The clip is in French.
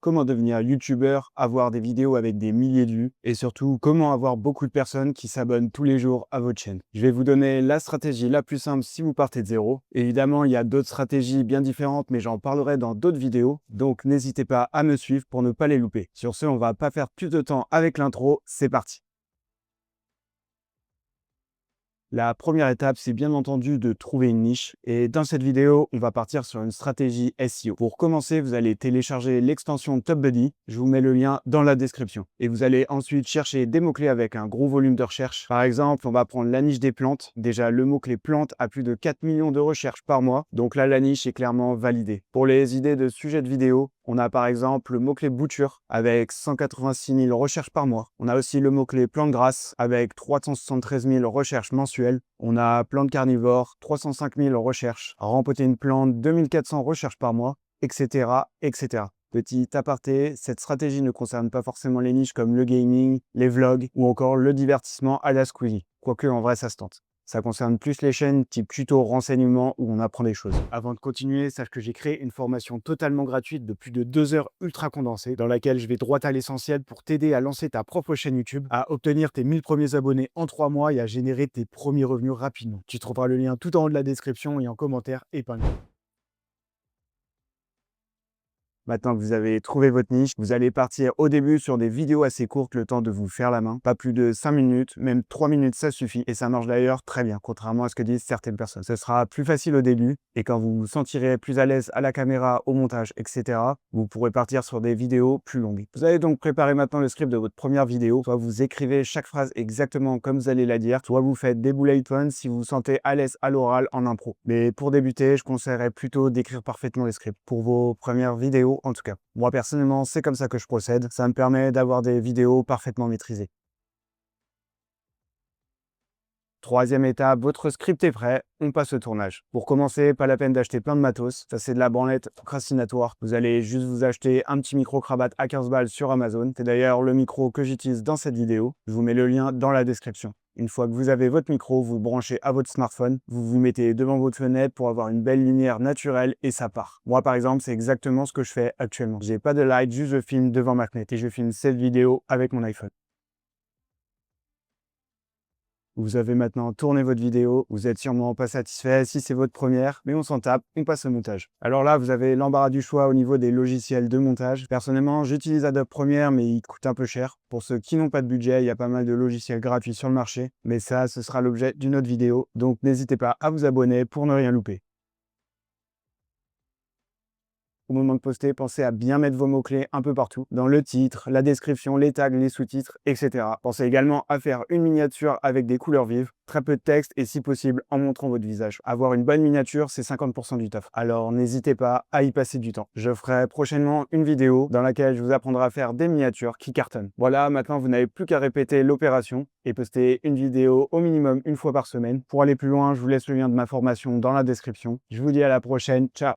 comment devenir youtubeur, avoir des vidéos avec des milliers de vues et surtout comment avoir beaucoup de personnes qui s'abonnent tous les jours à votre chaîne. Je vais vous donner la stratégie la plus simple si vous partez de zéro. Évidemment, il y a d'autres stratégies bien différentes, mais j'en parlerai dans d'autres vidéos. Donc n'hésitez pas à me suivre pour ne pas les louper. Sur ce, on va pas faire plus de temps avec l'intro, c'est parti. La première étape, c'est bien entendu de trouver une niche. Et dans cette vidéo, on va partir sur une stratégie SEO. Pour commencer, vous allez télécharger l'extension TubeBuddy. Je vous mets le lien dans la description. Et vous allez ensuite chercher des mots-clés avec un gros volume de recherche. Par exemple, on va prendre la niche des plantes. Déjà, le mot-clé plante a plus de 4 millions de recherches par mois. Donc là, la niche est clairement validée. Pour les idées de sujets de vidéo, on a par exemple le mot-clé bouture avec 186 000 recherches par mois. On a aussi le mot-clé plante grasse avec 373 000 recherches mensuelles. On a plante carnivore, 305 000 recherches. Rempoter une plante, 2400 recherches par mois, etc., etc. Petit aparté, cette stratégie ne concerne pas forcément les niches comme le gaming, les vlogs ou encore le divertissement à la Squeezie. Quoique en vrai ça se tente. Ça concerne plus les chaînes type tuto, renseignement où on apprend des choses. Avant de continuer, sache que j'ai créé une formation totalement gratuite de plus de 2 heures ultra condensée dans laquelle je vais droit à l'essentiel pour t'aider à lancer ta propre chaîne YouTube, à obtenir tes 1000 premiers abonnés en 3 mois et à générer tes premiers revenus rapidement. Tu trouveras le lien tout en haut de la description et en commentaire épinglé. Maintenant que vous avez trouvé votre niche, vous allez partir au début sur des vidéos assez courtes, le temps de vous faire la main. Pas plus de 5 minutes, même 3 minutes, ça suffit. Et ça marche d'ailleurs très bien, contrairement à ce que disent certaines personnes. Ce sera plus facile au début et quand vous vous sentirez plus à l'aise à la caméra, au montage, etc., vous pourrez partir sur des vidéos plus longues. Vous allez donc préparer maintenant le script de votre première vidéo. Soit vous écrivez chaque phrase exactement comme vous allez la dire, soit vous faites des bullet points si vous vous sentez à l'aise à l'oral en impro. Mais pour débuter, je conseillerais plutôt d'écrire parfaitement les scripts pour vos premières vidéos en tout cas. Moi personnellement, c'est comme ça que je procède. Ça me permet d'avoir des vidéos parfaitement maîtrisées. Troisième étape, votre script est prêt, on passe au tournage. Pour commencer, pas la peine d'acheter plein de matos, ça c'est de la branlette procrastinatoire. Vous allez juste vous acheter un petit micro-cravate à 15 balles sur Amazon. C'est d'ailleurs le micro que j'utilise dans cette vidéo. Je vous mets le lien dans la description. Une fois que vous avez votre micro, vous le branchez à votre smartphone, vous vous mettez devant votre fenêtre pour avoir une belle lumière naturelle et ça part. Moi par exemple, c'est exactement ce que je fais actuellement. J'ai pas de light, juste je filme devant ma fenêtre et je filme cette vidéo avec mon iPhone. Vous avez maintenant tourné votre vidéo, vous êtes sûrement pas satisfait si c'est votre première, mais on s'en tape, on passe au montage. Alors là, vous avez l'embarras du choix au niveau des logiciels de montage. Personnellement, j'utilise Adobe Premiere, mais il coûte un peu cher. Pour ceux qui n'ont pas de budget, il y a pas mal de logiciels gratuits sur le marché, mais ça, ce sera l'objet d'une autre vidéo, donc n'hésitez pas à vous abonner pour ne rien louper. Au moment de poster, pensez à bien mettre vos mots-clés un peu partout, dans le titre, la description, les tags, les sous-titres, etc. Pensez également à faire une miniature avec des couleurs vives, très peu de texte et si possible en montrant votre visage. Avoir une bonne miniature, c'est 50% du taf. Alors n'hésitez pas à y passer du temps. Je ferai prochainement une vidéo dans laquelle je vous apprendrai à faire des miniatures qui cartonnent. Voilà, maintenant vous n'avez plus qu'à répéter l'opération et poster une vidéo au minimum une fois par semaine. Pour aller plus loin, je vous laisse le lien de ma formation dans la description. Je vous dis à la prochaine, ciao!